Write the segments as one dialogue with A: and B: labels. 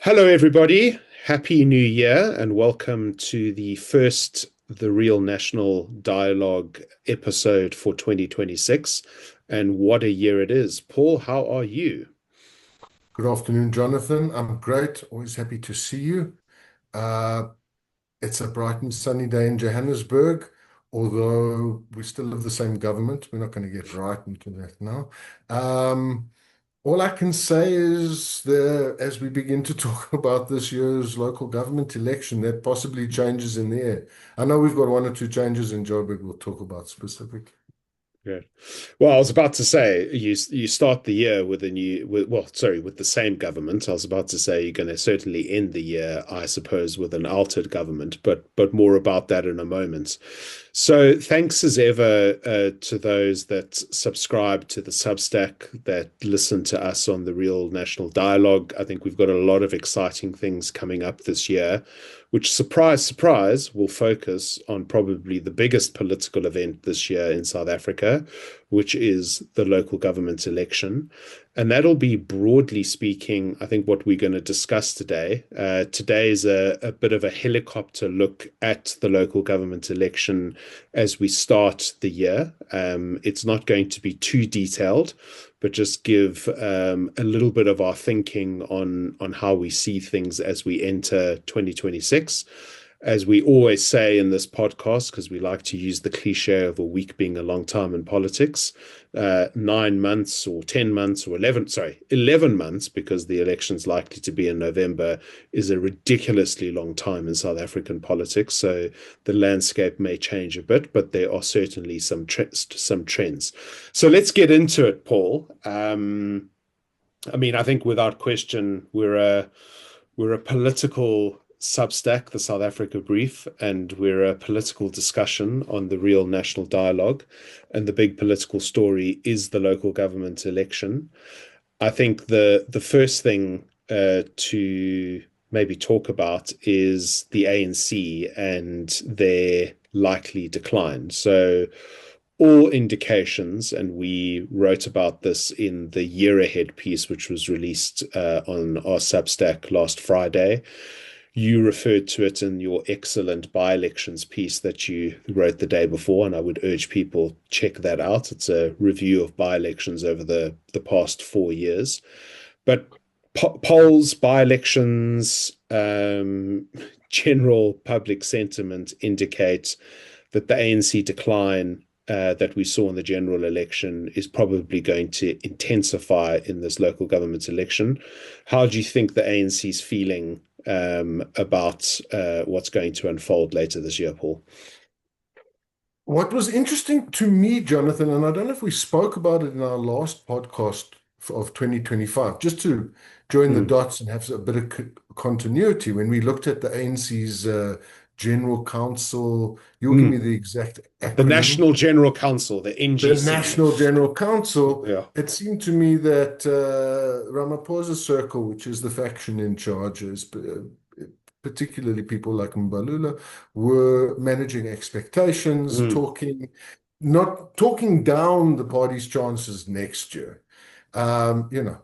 A: Hello, everybody. Happy New Year, and welcome to the first The Real National Dialogue episode for 2026. And what a year it is. Paul, how are you?
B: Good afternoon, Jonathan. I'm great. Always happy to see you. Uh, it's a bright and sunny day in Johannesburg, although we still have the same government. We're not going to get right into that now. Um, all I can say is as we begin to talk about this year's local government election, that possibly changes in the air. I know we've got one or two changes in Joburg we'll talk about specifically.
A: Good. Well, I was about to say you start the year with a new with the same government. I was about to say you're going to certainly end the year, I suppose, with an altered government, but more about that in a moment. So thanks as ever to those that subscribe to the Substack, that listen to us on the Real National Dialogue. I think we've got a lot of exciting things coming up this year, which, surprise, surprise, will focus on probably the biggest political event this year in South Africa, which is the local government election. And that'll be, broadly speaking, I think what we're going to discuss today. Today is a bit of a helicopter look at the local government election as we start the year. It's not going to be too detailed, but just give a little bit of our thinking on how we see things as we enter 2026. As we always say in this podcast, because we like to use the cliche of a week being a long time in politics, 9 months or 10 months or 11 months, because the election's likely to be in November, is a ridiculously long time in South African politics. So the landscape may change a bit, but there are certainly some trends. So let's get into it, Paul. I think without question, we're a political Substack, the South Africa Brief, and we're a political discussion on the Real National Dialogue. And the big political story is the local government election. I think the first thing to maybe talk about is the ANC and their likely decline. So all indications, and we wrote about this in the Year Ahead piece, which was released on our Substack last Friday. You referred to it in your excellent by-elections piece that you wrote the day before, and I would urge people check that out. It's a review of by-elections over the past 4 years. But polls, by-elections, general public sentiment indicate that the ANC decline that we saw in the general election is probably going to intensify in this local government election. How do you think the ANC is feeling about what's going to unfold later this year, Paul?
B: What was interesting to me, Jonathan, and I don't know if we spoke about it in our last podcast of 2025, just to join the
A: Mm.
B: dots and have a bit of continuity, when we looked at the ANC's General Council, you'll give me
A: Mm.
B: the exact
A: The
B: acronym,
A: National General Council, the
B: the
A: NGC.
B: National General Council.
A: Yeah.
B: It seemed to me that Ramaphosa Circle, which is the faction in charge, particularly people like Mbalula, were managing expectations,
A: Mm.
B: not talking down the party's chances next year. Um, you know,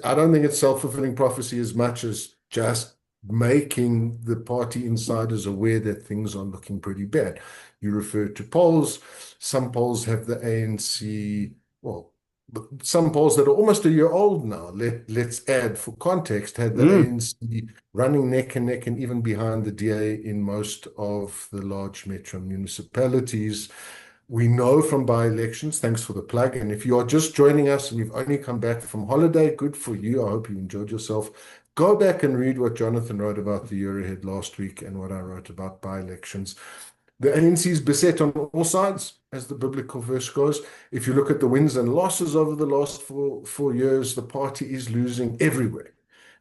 B: I don't think it's self-fulfilling prophecy as much as just making the party insiders aware that things are looking pretty bad. You referred to polls. Some polls have the ANC, well, but some polls that are almost a year old now. Let's add for context, had the
A: Mm.
B: ANC running neck and neck and even behind the DA in most of the large metro municipalities. We know from by-elections, thanks for the plug. And if you are just joining us and you've only come back from holiday, good for you. I hope you enjoyed yourself. Go back and read what Jonathan wrote about the year ahead last week and what I wrote about by-elections. The ANC is beset on all sides, as the biblical verse goes. If you look at the wins and losses over the last four years, the party is losing everywhere.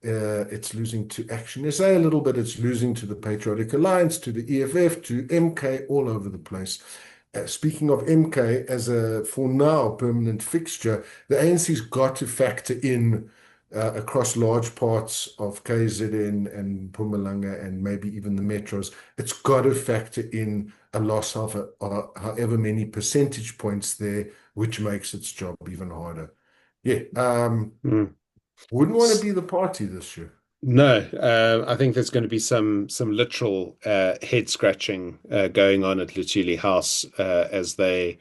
B: It's losing to Action SA a little bit. It's losing to the Patriotic Alliance, to the EFF, to MK, all over the place. Speaking of MK as a, for now, permanent fixture, the ANC's got to factor in across large parts of KZN and Mpumalanga and maybe even the metros. It's got to factor in a loss of however many percentage points there, which makes its job even harder. Yeah,
A: Mm.
B: wouldn't want to be the party this year.
A: No, I think there's going to be some literal head scratching going on at Luthuli House as they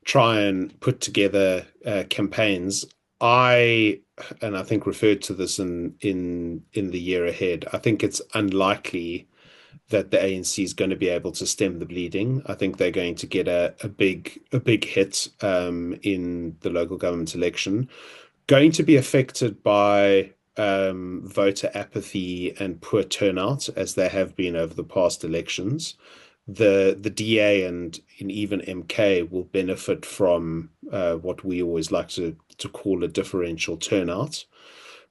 A: try and put together campaigns. I and I think referred to this in the year ahead. I think it's unlikely that the ANC is going to be able to stem the bleeding. I think they're going to get a big hit in the local government election, going to be affected by voter apathy and poor turnout as they have been over the past elections. The DA and even MK will benefit from what we always like to call a differential turnout.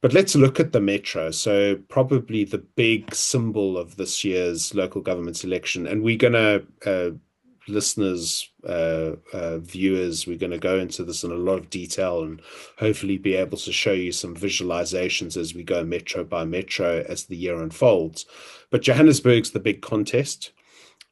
A: But let's look at the metro. So probably the big symbol of this year's local government election, and we're gonna listeners, viewers, we're going to go into this in a lot of detail and hopefully be able to show you some visualizations as we go metro by metro as the year unfolds. But Johannesburg's the big contest.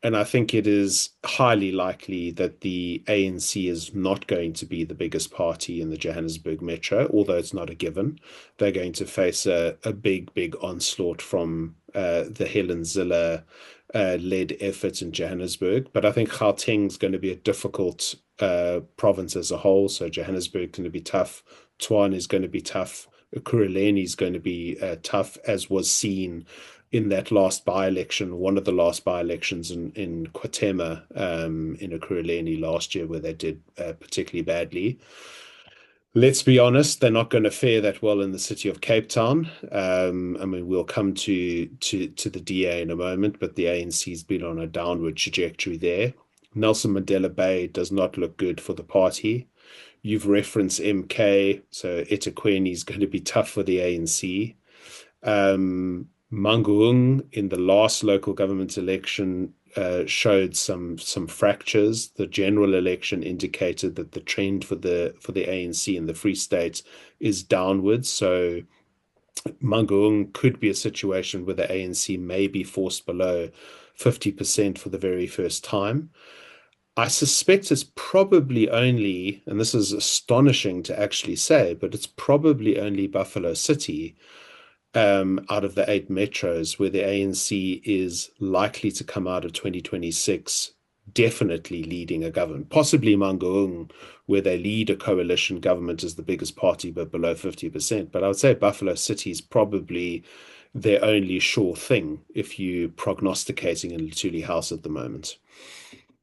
A: And I think it is highly likely that the ANC is not going to be the biggest party in the Johannesburg Metro, although it's not a given. They're going to face a big onslaught from the Helen Zille led effort in Johannesburg. But I think Gauteng's going to be a difficult province as a whole. So Johannesburg going to be tough. Tshwane is going to be tough. Ekurhuleni is going to be tough, as was seen in that last by-election, one of the last by-elections in Kwatema, in Ekurhuleni last year, where they did particularly badly. Let's be honest, they're not going to fare that well in the city of Cape Town. I mean, we'll come to the DA in a moment, but the ANC's been on a downward trajectory there. Nelson Mandela Bay does not look good for the party. You've referenced MK, so eThekwini is going to be tough for the ANC. Mangaung in the last local government election showed some fractures. The general election indicated that the trend for the ANC in the Free State is downwards. So Mangaung could be a situation where the ANC may be forced below 50% for the very first time. I suspect it's probably only, and this is astonishing to actually say, but it's probably only Buffalo City out of the 8 metros where the ANC is likely to come out of 2026 definitely leading a government, possibly Mangaung, where they lead a coalition government as the biggest party, but below 50%. But I would say Buffalo City is probably their only sure thing if you're prognosticating in Luthuli House at the moment.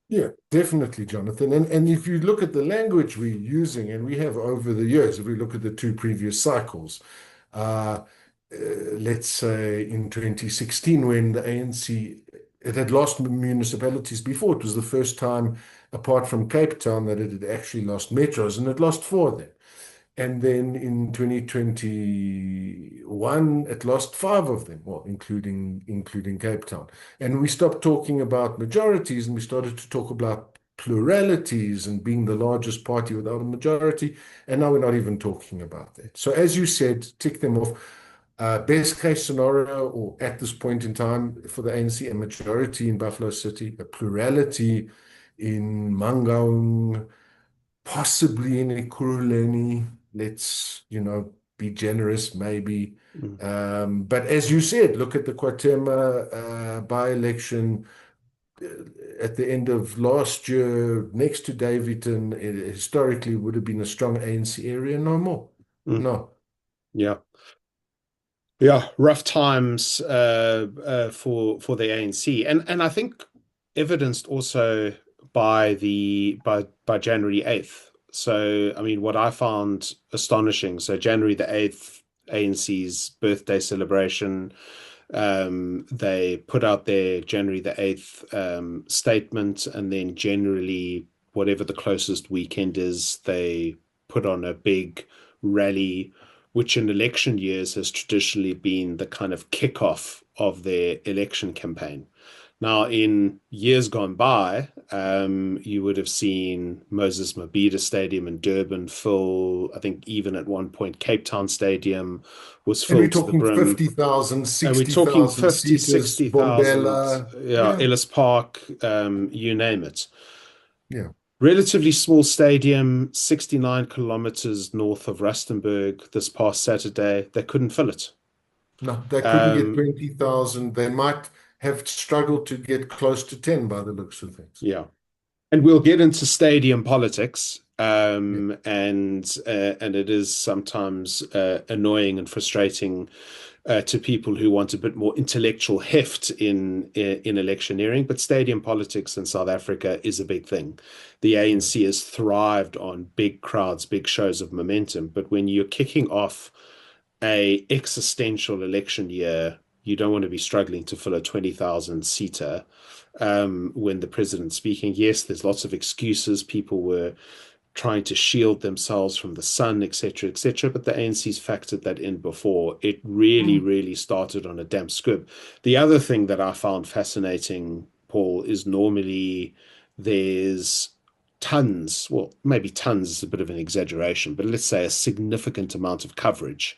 B: Yeah, definitely, Jonathan. And if you look at the language we're using, and we have over the years, if we look at the two previous cycles, uh, let's say in 2016, when the ANC, it had lost municipalities before. It was the first time, apart from Cape Town, that it had actually lost metros, and it lost four of them. And then in 2021, it lost five of them, well, including Cape Town. And we stopped talking about majorities and we started to talk about pluralities and being the largest party without a majority. And now we're not even talking about that. So as you said, tick them off. Best case scenario, or at this point in time for the ANC, a majority in Buffalo City, a plurality in Mangaung, possibly in Ekurhuleni. Let's, be generous, maybe.
A: Mm.
B: But as you said, look at the Kwatema by-election at the end of last year, next to Davidton. It historically would have been a strong ANC area. No more.
A: Mm.
B: No.
A: Yeah. Yeah, rough times for the ANC, and I think evidenced also by January 8th. So I mean, what I found astonishing. So January the 8th, ANC's birthday celebration. They put out their January the 8th statement, and then generally, whatever the closest weekend is, they put on a big rally, which in election years has traditionally been the kind of kickoff of their election campaign. Now, in years gone by, you would have seen Moses Mabhida Stadium in Durban fill. I think even at one point, Cape Town Stadium was
B: And we're
A: filled to the
B: talking
A: brim.
B: 50,000,
A: And we're talking
B: 60,000
A: 50,
B: seaters,
A: 60,000,
B: Bombela.
A: yeah,
B: Yeah.
A: Ellis Park, you name it.
B: Yeah.
A: Relatively small stadium, 69 kilometers north of Rustenburg this past Saturday. They couldn't fill it.
B: No, they couldn't get
A: Um,
B: 20,000. They might have struggled to get close to 10 by the looks of things.
A: yeah. And we'll get into stadium politics,
B: Yeah.
A: and it is sometimes annoying and frustrating to people who want a bit more intellectual heft in electioneering. But stadium politics in South Africa is a big thing. The
B: Yeah.
A: ANC has thrived on big crowds, big shows of momentum. But when you're kicking off a existential election year, you don't want to be struggling to fill a 20,000 seater when the president's speaking. Yes, there's lots of excuses. People were trying to shield themselves from the sun, etc., etc. But the ANC's factored that in before. It really,
B: Mm.
A: really started on a damp squib. The other thing that I found fascinating, Paul, is normally there's tons, well, maybe tons is a bit of an exaggeration, but let's say a significant amount of coverage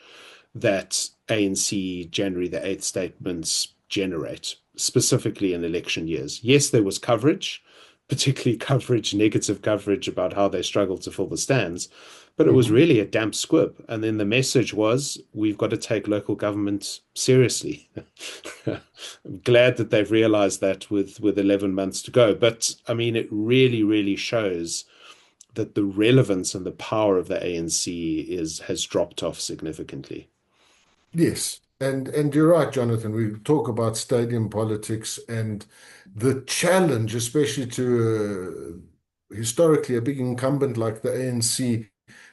A: that ANC January the 8th statements generate, specifically in election years. Yes, there was coverage, particularly coverage, negative coverage about how they struggled to fill the stands, but it was
B: Mhm.
A: really a damp squib. And then the message was, we've got to take local government seriously. I'm glad that they've realized that with 11 months to go. But I mean, it really, really shows that the relevance and the power of the ANC has dropped off significantly.
B: Yes. And you're right, Jonathan. We talk about stadium politics and the challenge, especially to historically a big incumbent like the ANC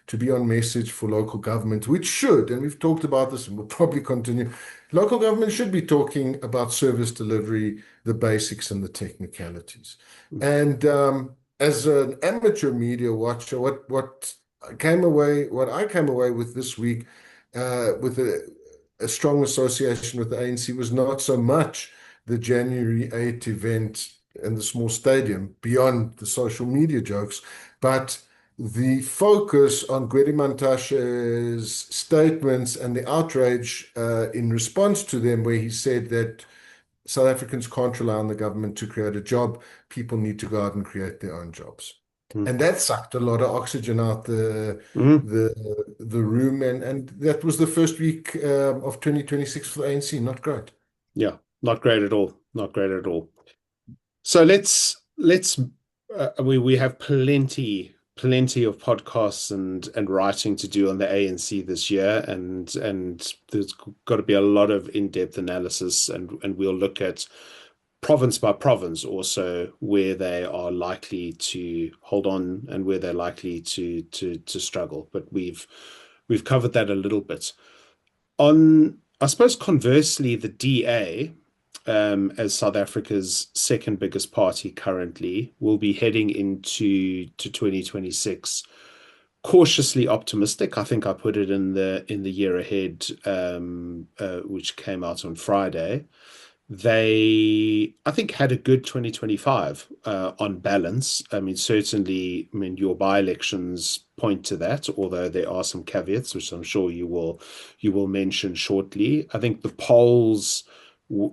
B: to be on message for local government, which should, and we've talked about this and we'll probably continue. Local government should be talking about service delivery, the basics and the technicalities. And as an amateur media watcher, what I came away with this week with a strong association with the ANC was not so much the January 8th event in the small stadium beyond the social media jokes, but the focus on Gwede Mantashe's statements and the outrage in response to them, where he said that South Africans can't rely on the government to create a job. People need to go out and create their own jobs. And that sucked a lot of oxygen out
A: Mm-hmm.
B: the room. And that was the first week of 2026 for the ANC. Not great.
A: Yeah, not great at all. Not great at all. So let's we have plenty of podcasts and writing to do on the ANC this year, and there's got to be a lot of in-depth analysis, and we'll look at province by province also where they are likely to hold on and where they're likely to struggle. But we've covered that a little bit. On, I suppose, conversely, the DA, as South Africa's second biggest party currently, will be heading to 2026 cautiously optimistic. I think I put it in the year ahead, which came out on Friday. They, I think, had a good 2025 on balance. I mean, certainly, I mean, your by-elections point to that, although there are some caveats, which I'm sure you will mention shortly. I think the polls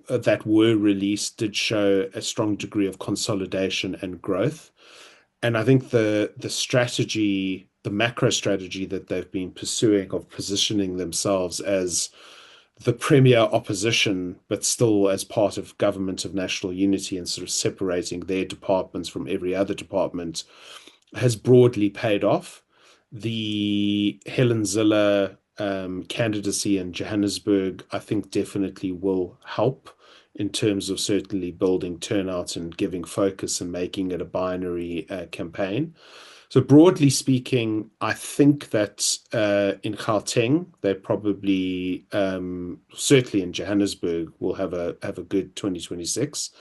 A: that were released did show a strong degree of consolidation and growth. And I think the strategy, the macro strategy that they've been pursuing of positioning themselves as the premier opposition, but still as part of government of national unity and sort of separating their departments from every other department, has broadly paid off. The Helen Zille candidacy in Johannesburg, I think, definitely will help in terms of certainly building turnout and giving focus and making it a binary campaign. So broadly speaking, I think that in Gauteng, they probably certainly in Johannesburg will have a good 2026.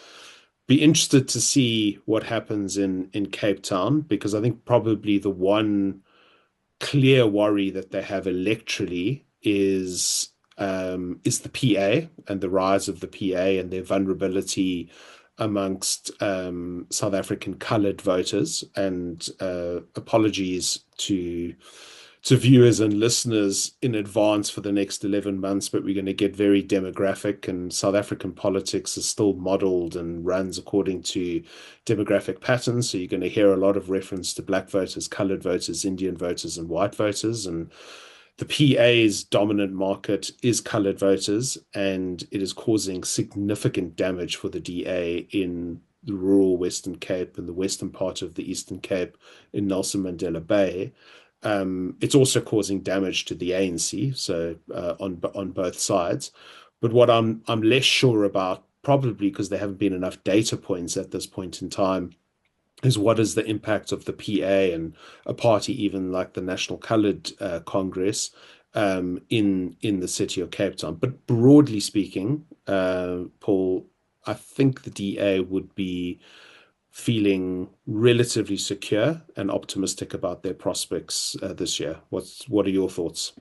A: Be interested to see what happens in Cape Town, because I think probably the one clear worry that they have electorally is the PA and the rise of the PA and their vulnerability amongst South African coloured voters. And apologies to viewers and listeners in advance for the next 11 months, but we're going to get very demographic, and South African politics is still modeled and runs according to demographic patterns. So you're going to hear a lot of reference to black voters, colored voters, Indian voters, and white voters. And the PA's dominant market is colored voters, and it is causing significant damage for the DA in the rural Western Cape and the western part of the Eastern Cape in Nelson Mandela Bay. It's also causing damage to the ANC, so on both sides. But what I'm less sure about, probably because there haven't been enough data points at this point in time, is what is the impact of the PA and a party even like the National Coloured Congress in the city of Cape Town. But broadly speaking, Paul, I think the DA would be feeling relatively secure and optimistic about their prospects this year. What are your thoughts?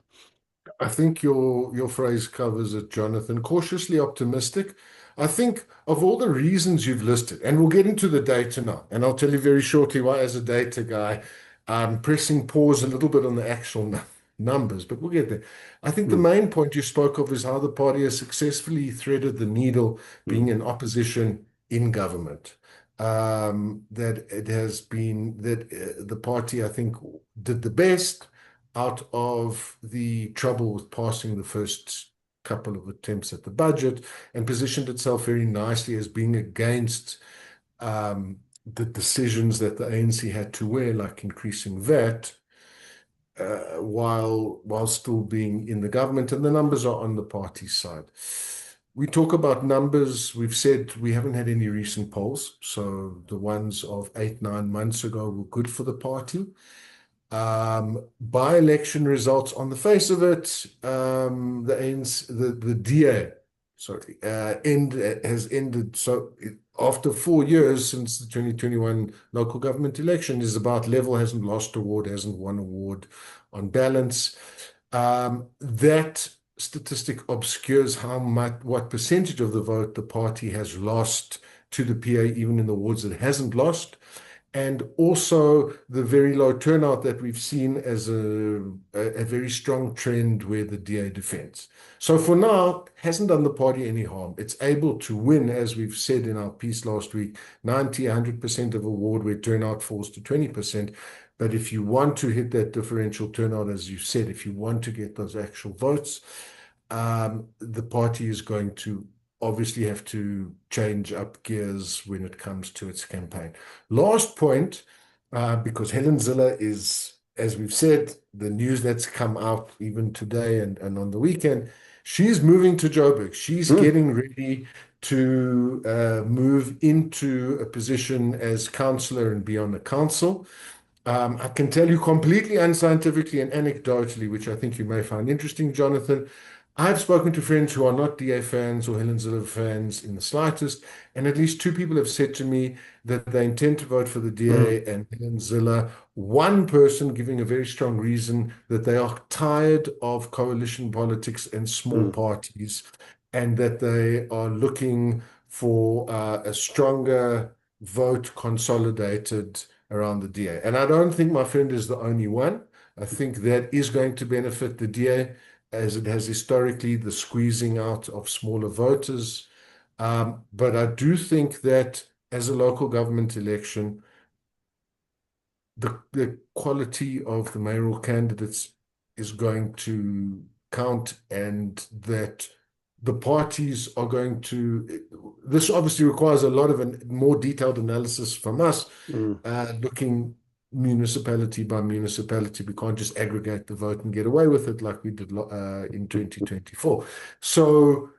B: I think your phrase covers it, Jonathan. Cautiously optimistic. I think of all the reasons you've listed, and we'll get into the data now, and I'll tell you very shortly why, as a data guy, I'm pressing pause a little bit on the actual numbers, but we'll get there. I think the
A: Mm,
B: main point you spoke of is how the party has successfully threaded the needle
A: mm,
B: being in opposition in government. That it has been that the party, I think, did the best out of the trouble with passing the first couple of attempts at the budget and positioned itself very nicely as being against the decisions that the ANC had to wear, like increasing VAT, while still being in the government, and the numbers are on the party side. We talk about numbers. We've said we haven't had any recent polls, so the ones of 8, 9 months ago were good for the party. By-election results on the face of it, the ANC, the DA, sorry, has ended. After 4 years since the 2021 local government election, is about level, hasn't lost award, hasn't won award on balance. That statistic obscures what percentage of the vote the party has lost to the PA, even in the wards it hasn't lost, and also the very low turnout that we've seen as a very strong trend where the DA defends. So for now, hasn't done the party any harm. It's able to win, as we've said in our piece last week, 90, 100% of award where turnout falls to 20%. But if you want to hit that differential turnout, as you said, if you want to get those actual votes, the party is going to obviously have to change up gears when it comes to its campaign. Last point, because Helen Zille is, as we've said, the news that's come out even today and on the weekend, she's moving to Joburg. She's
A: mm,
B: getting ready to move into a position as councillor and be on the council. I can tell you completely unscientifically and anecdotally, which I think you may find interesting, Jonathan. I've spoken to friends who are not DA fans or Helen Zille fans in the slightest, and at least two people have said to me that they intend to vote for the
A: mm,
B: DA and Helen Zille. One person giving a very strong reason that they are tired of coalition politics and small
A: mm.
B: parties, and that they are looking for a stronger vote consolidated around the DA. And I don't think my friend is the only one. I think that is going to benefit the DA as it has historically, the squeezing out of smaller voters. But I do think that as a local government election, the quality of the mayoral candidates is going to count, and that the parties are going to. This obviously requires a lot of more detailed analysis from us,
A: Mm.
B: looking municipality by municipality. We can't just aggregate the vote and get away with it like we did in 2024. So,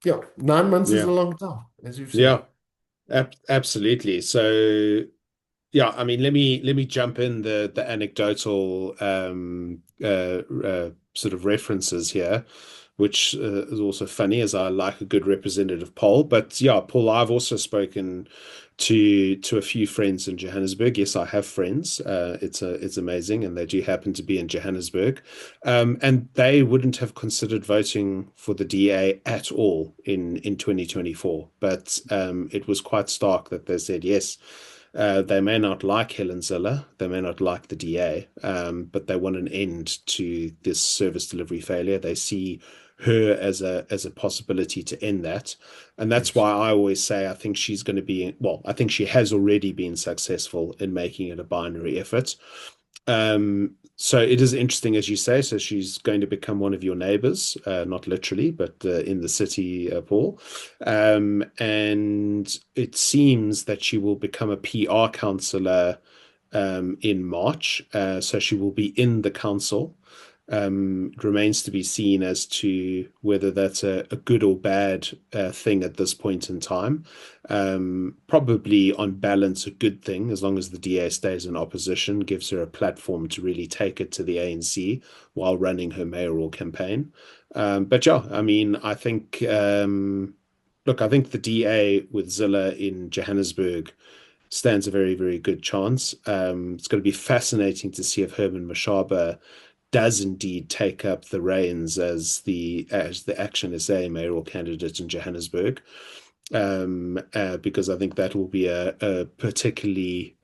B: yeah, 9 months is
A: Yeah,
B: a long time, as you've said.
A: yeah, absolutely. So yeah, I mean, let me jump in the anecdotal sort of references here, which is also funny as I like a good representative poll. But yeah, Paul, I've also spoken to a few friends in Johannesburg. Yes, I have friends. It's amazing, and they do happen to be in Johannesburg, and they wouldn't have considered voting for the DA at all in 2024. But it was quite stark that they said yes. They may not like Helen Zille, they may not like the DA, but they want an end to this service delivery failure. They see her as a possibility to end that. And that's
B: Yes.
A: why I always say I think she's going to be, well, I think she has already been successful in making it a binary effort. So it is interesting, as you say. So she's going to become one of your neighbors, not literally, but in the city, Paul. And it seems that she will become a PR counselor in March. So she will be in the council. It remains to be seen as to whether that's a good or bad thing at this point in time. Probably on balance, a good thing, as long as the DA stays in opposition, gives her a platform to really take it to the ANC while running her mayoral campaign. But yeah, I mean, I think, look, I think the DA with Zille in Johannesburg stands a very, very good chance. It's going to be fascinating to see if Herman Mashaba does indeed take up the reins as the Action SA mayoral candidate in Johannesburg, because I think that will be a particularly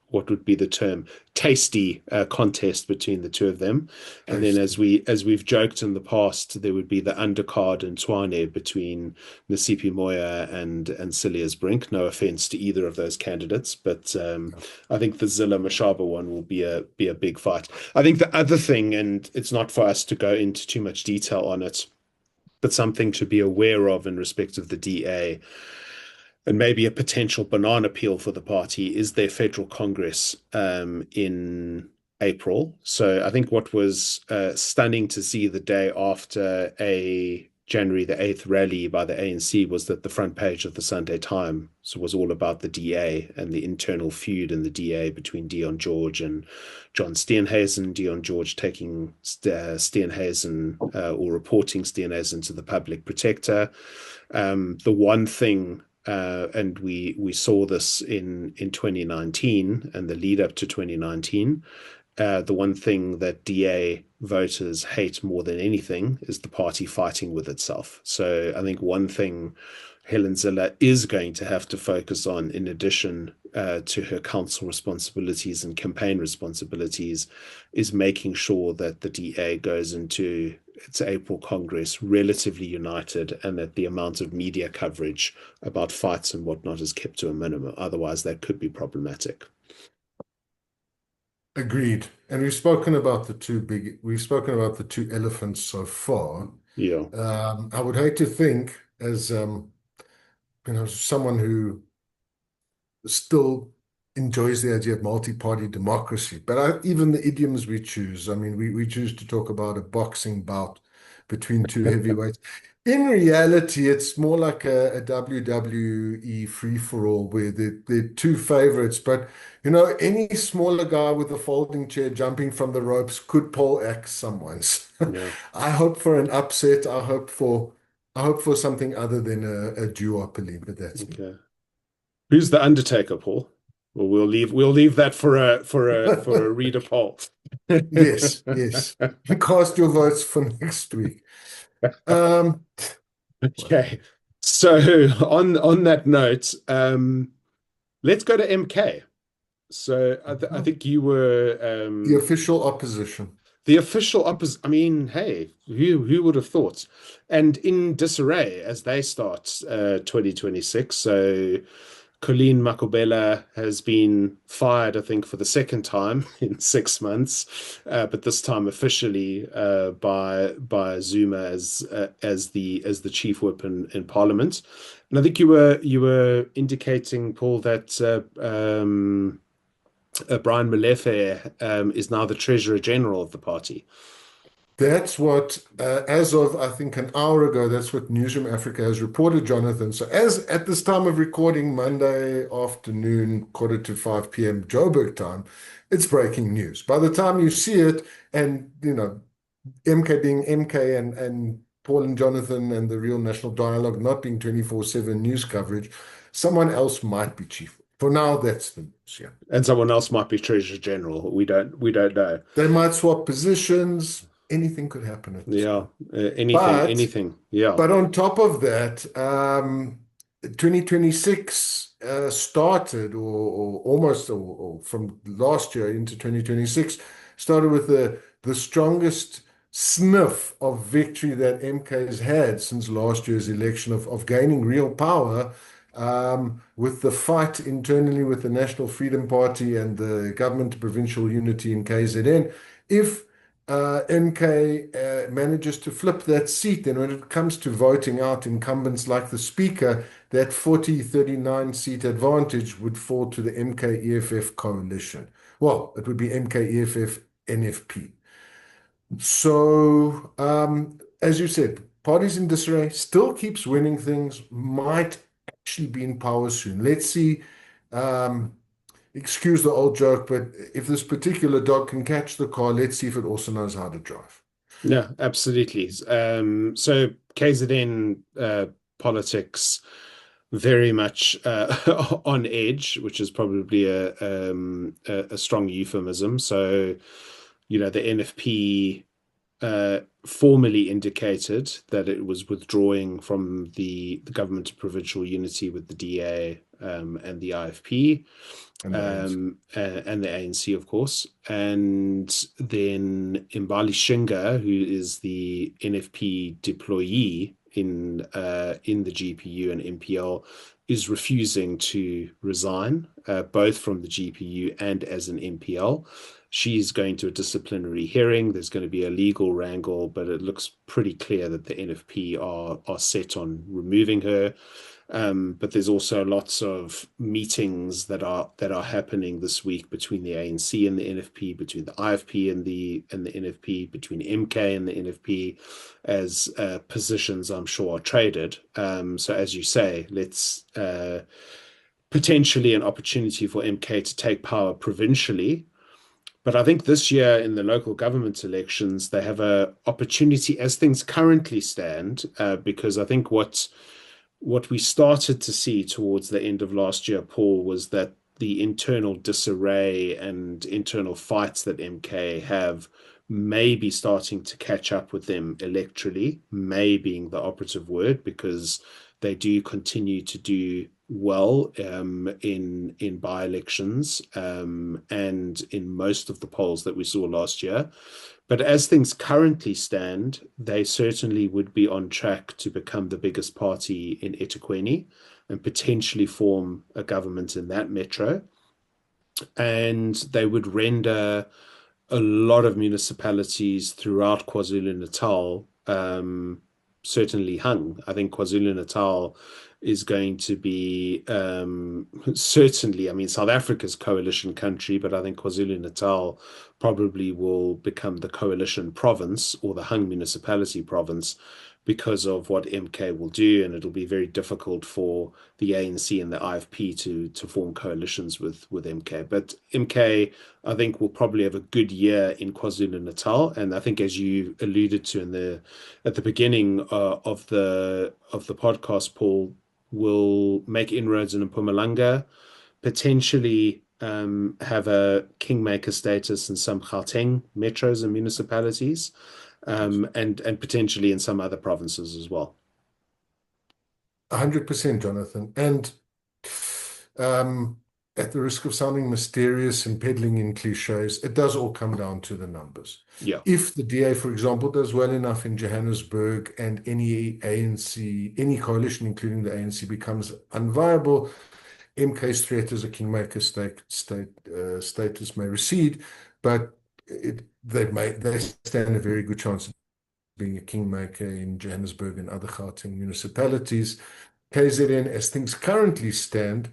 A: what would be the term, tasty contest between the two of them. And then
B: Tasty.
A: as we've joked in the past, there would be the undercard and Tshwane between Nasipi Moya and Cilliers Brink. No offense to either of those candidates, but I think the Zille Mashaba one will be a big fight. I think the other thing, and it's not for us to go into too much detail on it, but something to be aware of in respect of the DA and maybe a potential banana peel for the party is their federal congress in April. So I think what was stunning to see the day after a January the 8th rally by the ANC was that the front page of the Sunday Times was all about the DA and the internal feud in the DA between Dion George and John Steenhuisen. Dion George taking Steenhuisen or reporting Steenhuisen to the public protector. The one thing and we saw this in 2019 and the lead up to 2019. The one thing that DA voters hate more than anything is the party fighting with itself. So I think one thing Helen Zille is going to have to focus on, in addition to her council responsibilities and campaign responsibilities, is making sure that the DA goes into its April Congress relatively united and that the amount of media coverage about fights and whatnot is kept to a minimum. Otherwise, that could be problematic.
B: Agreed. And we've spoken about the two elephants so far.
A: Yeah.
B: I would hate to think, as someone who still enjoys the idea of multi-party democracy, but even the idioms we choose, I mean, we choose to talk about a boxing bout between two heavyweights. In reality, it's more like a WWE free-for-all where they're two favorites. But, any smaller guy with a folding chair jumping from the ropes could pole axe someone's.
A: Yeah.
B: I hope for an upset. I hope for something other than a duopoly, but that's me.
A: Okay. Who's the Undertaker, Paul? Well, we'll leave that for a reader poll.
B: Yes, yes. Cast your votes for next week. Um,
A: Okay. So on that note, let's go to MK. So I think you were
B: the official opposition.
A: the official opposite. I mean, hey, who would have thought? And in disarray as they start 2026. So Colleen Makobela has been fired, I think, for the second time in 6 months, but this time officially by Zuma as the chief whip in Parliament. And I think you were indicating, Paul, that Brian Molefe is now the Treasurer General of the party.
B: That's what, as of I think an hour ago, that's what Newsroom Africa has reported, Jonathan. So, as at this time of recording, Monday afternoon, quarter to 5 p.m. Joburg time, it's breaking news. By the time you see it, and MK being MK and Paul and Jonathan and the Real National Dialogue not being 24/7 news coverage, someone else might be chief. For now, that's the news. Yeah,
A: And someone else might be Treasurer General. We don't know.
B: they might swap positions. Anything could happen at this
A: Yeah,
B: point.
A: anything,
B: But
A: anything. Yeah,
B: But on top of that, 2026 started, or almost, or from last year into 2026, started with the strongest sniff of victory that MK has had since last year's election of gaining real power. with the fight internally with the National Freedom Party and the Government Provincial Unity in KZN. If MK manages to flip that seat, then when it comes to voting out incumbents like the Speaker, that 40-39 seat advantage would fall to the MK EFF coalition. Well, it would be MK EFF NFP. So, as you said, parties in disarray, still keeps winning things, might actually be in power soon. Let's see. Excuse the old joke, but if this particular dog can catch the car, let's see if it also knows how to drive.
A: Yeah, absolutely. So KZN politics very much on edge, which is probably a strong euphemism. So, the NFP formally indicated that it was withdrawing from the government of provincial unity with the DA and the IFP.
B: And the ANC.
A: And the ANC, of course. And then Imbali Shinga, who is the NFP deployee in the GPU and MPL, is refusing to resign, both from the GPU and as an MPL. She's going to a disciplinary hearing. There's going to be a legal wrangle, but it looks pretty clear that the NFP are set on removing her. But there's also lots of meetings that are happening this week between the ANC and the NFP, between the IFP and the NFP, between MK and the NFP, as positions I'm sure are traded. So as you say, let's potentially an opportunity for MK to take power provincially. But I think this year in the local government elections, they have an opportunity as things currently stand, because I think what we started to see towards the end of last year, Paul, was that the internal disarray and internal fights that MK have may be starting to catch up with them electorally, may being the operative word, because they do continue to do well in by-elections and in most of the polls that we saw last year. But as things currently stand, they certainly would be on track to become the biggest party in eThekwini and potentially form a government in that metro. And they would render a lot of municipalities throughout KwaZulu-Natal certainly hung. I think KwaZulu-Natal is going to be certainly, I mean, South Africa's coalition country, but I think KwaZulu-Natal probably will become the coalition province or the hung municipality province because of what MK will do, and it'll be very difficult for the ANC and the IFP to form coalitions with MK. But MK, I think, will probably have a good year in KwaZulu-Natal, and I think, as you alluded to at the beginning of the podcast, Paul, will make inroads in Mpumalanga, potentially have a kingmaker status in some Gauteng metros and municipalities, and potentially in some other provinces as well.
B: 100%, Jonathan. And at the risk of sounding mysterious and peddling in cliches, it does all come down to the numbers.
A: Yeah.
B: If the DA, for example, does well enough in Johannesburg and any coalition, including the ANC, becomes unviable, MK's threat as a kingmaker status may recede, but they stand a very good chance of being a kingmaker in Johannesburg and other Gauteng municipalities. KZN, as things currently stand,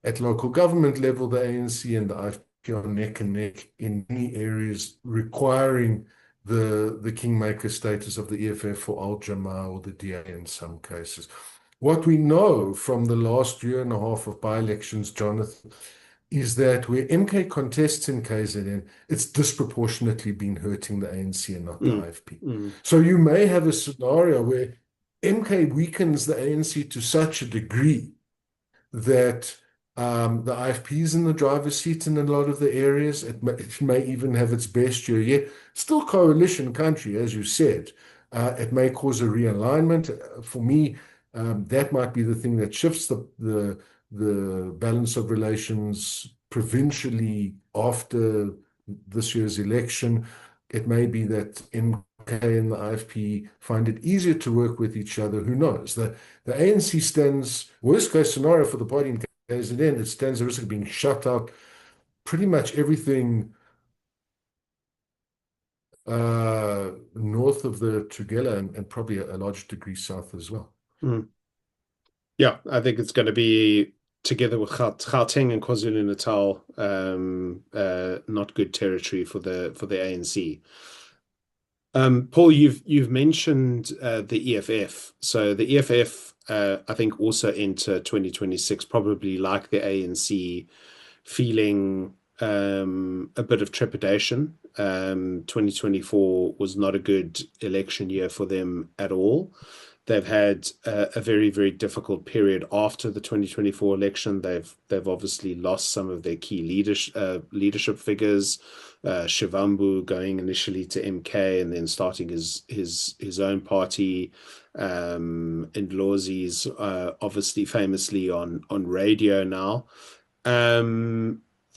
B: at local government level, the ANC and the IFP are neck and neck in many areas, requiring the kingmaker status of the EFF for Al Jama or the DA in some cases. What we know from the last year and a half of by-elections, Jonathan, is that where MK contests in KZN, it's disproportionately been hurting the ANC and not the IFP. So you may have a scenario where MK weakens the ANC to such a degree that the IFP is in the driver's seat in a lot of the areas. It may even have its best year yet. Still coalition country, as you said. It may cause a realignment. For me, that might be the thing that shifts the balance of relations provincially after this year's election. It may be that MK and the IFP find it easier to work with each other, who knows? The ANC stands, worst case scenario for the party in KZN, it stands the risk of being shut out pretty much everything north of the Tugela and probably a large degree south as well.
A: Mm. Yeah, I think it's going to be together with Gauteng and KwaZulu-Natal, not good territory for the ANC. Paul, you've mentioned the EFF. So the EFF, I think, also enter 2026 probably like the ANC, feeling a bit of trepidation. 2024 was not a good election year for them at all. They've had a very, very difficult period after the 2024 election. They've obviously lost some of their key leadership figures. Shivambu going initially to MK and then starting his own party. Ndlozi's obviously famously on radio now.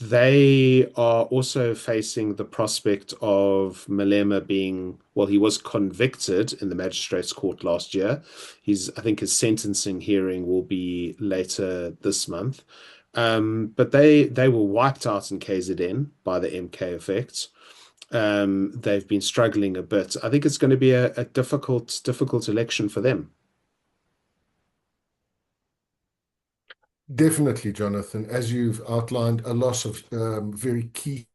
A: They are also facing the prospect of Malema being, well, he was convicted in the magistrates court last year. I think his sentencing hearing will be later this month. But they were wiped out in KZN by the MK effect. They've been struggling a bit. I think it's going to be a difficult election for them.
B: Definitely, Jonathan. As you've outlined, a loss of very key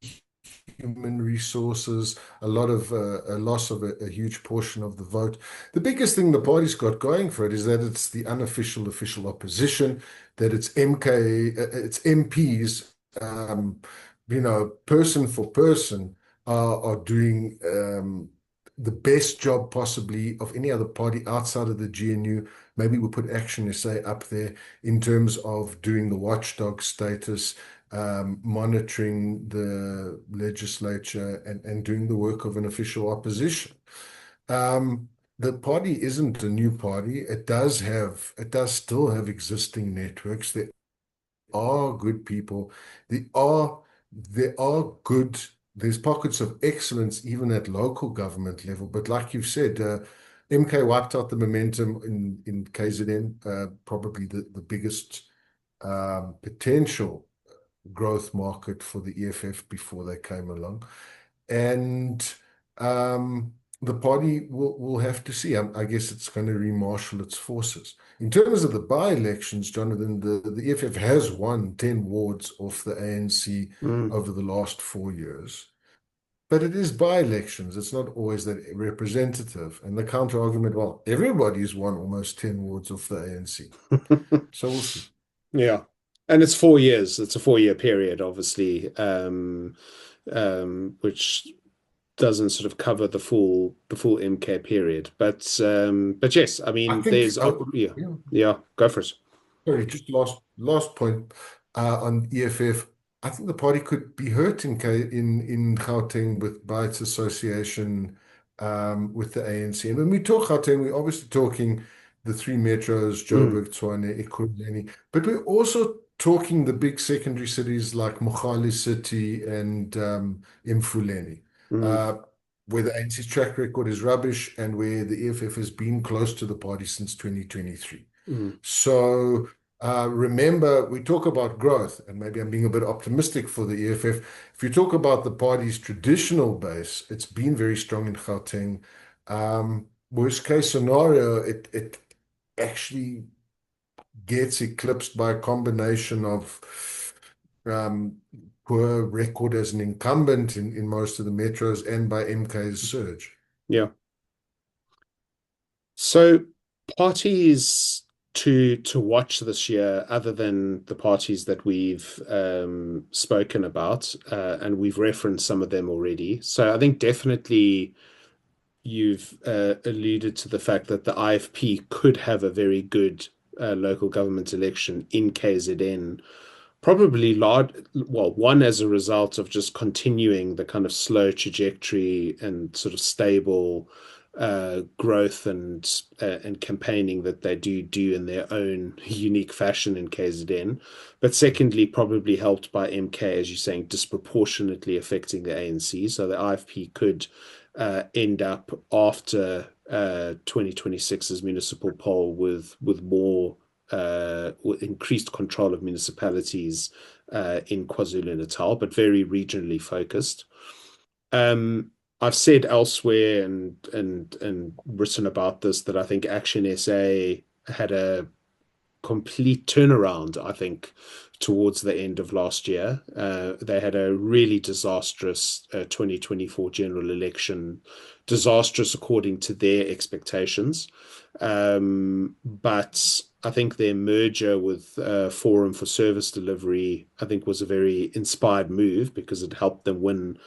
B: human resources, a loss of a huge portion of the vote. The biggest thing the party's got going for it is that it's the unofficial official opposition, that it's its MPs, person for person are doing the best job possibly of any other party outside of the GNU. Maybe we'll put Action SA up there in terms of doing the watchdog status, monitoring the legislature and doing the work of an official opposition. The party isn't a new party. It does still have existing networks. There are good people. There are good. There's pockets of excellence even at local government level. But like you've said, MK wiped out the momentum in KZN, probably the biggest potential growth market for the EFF before they came along. And the party will have to see. I guess it's going to remarshal its forces. In terms of the by-elections, Jonathan, the EFF has won 10 wards off the ANC over the last 4 years. But it is by-elections. It's not always that representative. And the counter-argument, well, everybody's won almost 10 wards off the ANC. So we'll see.
A: Yeah. And it's 4 years. It's a 4-year period, obviously, which doesn't sort of cover the full MK period. But yes, I mean, there's yeah, go for it.
B: Sorry, just last point on EFF. I think the party could be hurt in Gauteng by its association with the ANC. And when we talk Gauteng, we're obviously talking the three metros, Joburg, Tshwane, Ekurhuleni, but we're also talking the big secondary cities like Mogale City and Mfuleni, where the ANC's track record is rubbish and where the EFF has been close to the party since 2023. So remember, we talk about growth, and maybe I'm being a bit optimistic for the EFF. If you talk about the party's traditional base, it's been very strong in Gauteng. Worst case scenario, it actually gets eclipsed by a combination of poor record as an incumbent in most of the metros and by MK's surge.
A: Yeah. So parties to watch this year, other than the parties that we've spoken about, and we've referenced some of them already. So I think definitely you've alluded to the fact that the IFP could have a very good local government election in KZN. Probably one as a result of just continuing the kind of slow trajectory and sort of stable growth and campaigning that they do in their own unique fashion in KZN. But secondly, probably helped by MK, as you're saying, disproportionately affecting the ANC. So the IFP could end up after 2026's municipal poll with more with increased control of municipalities in KwaZulu-Natal, but very regionally focused. Um, I've said elsewhere and written about this that I think Action SA had a complete turnaround, I think, towards the end of last year. They had a really disastrous 2024 general election, disastrous according to their expectations. But I think their merger with Forum for Service Delivery, I think, was a very inspired move because it helped them win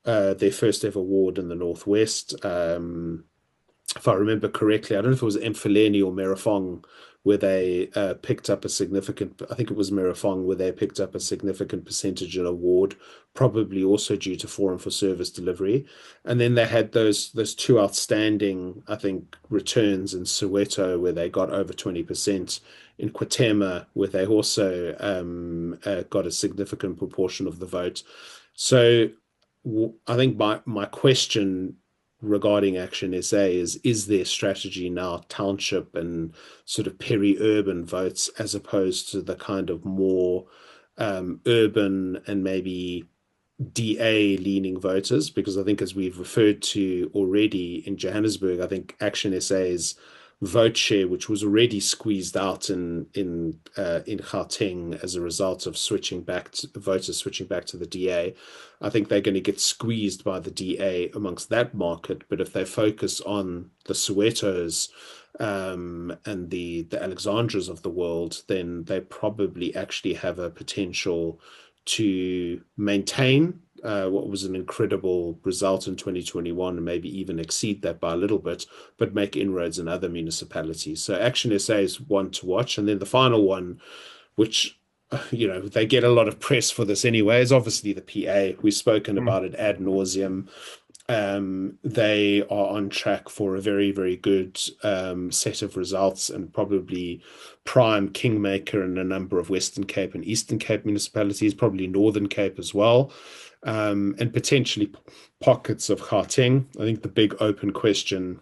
A: their first ever award in the Northwest. If I remember correctly, I don't know if it was Mfuleni or Merafong where they picked up a significant, I think it was Merafong where they picked up a significant percentage in award, probably also due to Forum for Service Delivery. And then they had those two outstanding, I think, returns in Soweto where they got over 20%, in Kwatema where they also got a significant proportion of the vote. So I think my question regarding Action SA is their strategy now township and sort of peri-urban votes as opposed to the kind of more urban and maybe DA leaning voters? Because I think, as we've referred to already in Johannesburg, I think Action SA's vote share, which was already squeezed out in Gauteng as a result of switching back to voters switching back to the DA, I think they're going to get squeezed by the DA amongst that market. But if they focus on the Sowetos and the Alexandras of the world, then they probably actually have a potential to maintain what was an incredible result in 2021 and maybe even exceed that by a little bit, but make inroads in other municipalities. So Action SA is one to watch. And then the final one, which they get a lot of press for this anyway, is obviously the PA. We've spoken about it ad nauseum. They are on track for a very, very good set of results and probably prime kingmaker in a number of Western Cape and Eastern Cape municipalities, probably Northern Cape as well, and potentially pockets of Gauteng. I think the big open question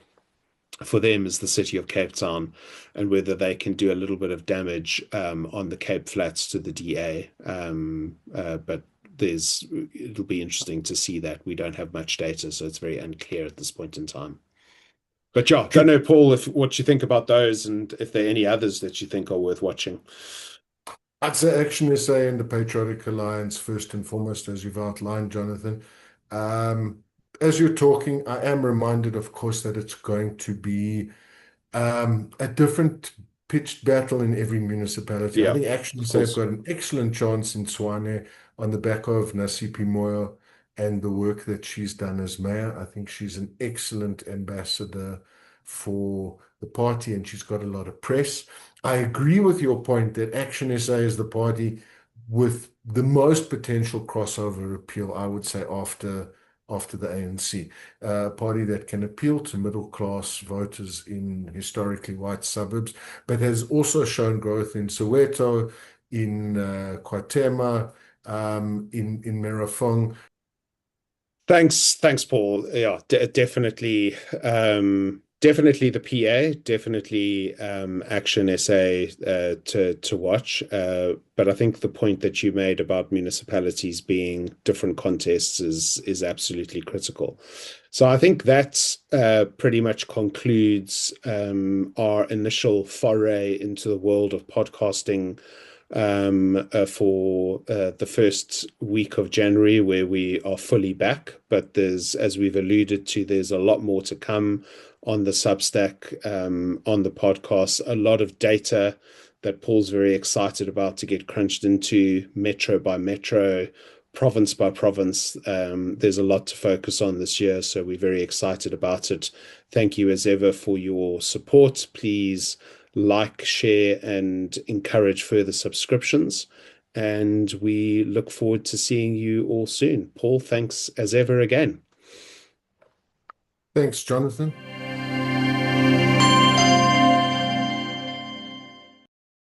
A: for them is the city of Cape Town and whether they can do a little bit of damage on the Cape Flats to the DA. But it'll be interesting to see that. We don't have much data, so it's very unclear at this point in time. But yeah, don't know, Paul, what you think about those and if there are any others that you think are worth watching.
B: I'd say Action SA and the Patriotic Alliance first and foremost, as you've outlined, Jonathan. Um, as you're talking, I am reminded, of course, that it's going to be a different pitched battle in every municipality. I
A: Yeah,
B: think Action
A: of
B: SA have
A: course.
B: got an excellent chance in Tshwane on the back of Nasipi Moyo and the work that she's done as mayor. I think she's an excellent ambassador for the party and she's got a lot of press. I agree with your point that Action SA is the party with the most potential crossover appeal, I would say, after the ANC. A party that can appeal to middle class voters in historically white suburbs, but has also shown growth in Soweto, in Kwatema, in Merafong.
A: Thanks, Paul. Yeah, definitely, definitely the PA, definitely Action SA to watch. But I think the point that you made about municipalities being different contests is absolutely critical. So I think that pretty much concludes our initial foray into the world of podcasting for the first week of January, where we are fully back. But as we've alluded to, there's a lot more to come on the Substack, on the podcast, a lot of data that Paul's very excited about to get crunched into metro by metro, province by province. There's a lot to focus on this year, so we're very excited about it. Thank you as ever for your support. Please like, share, and encourage further subscriptions. And we look forward to seeing you all soon. Paul, thanks as ever again.
B: Thanks, Jonathan.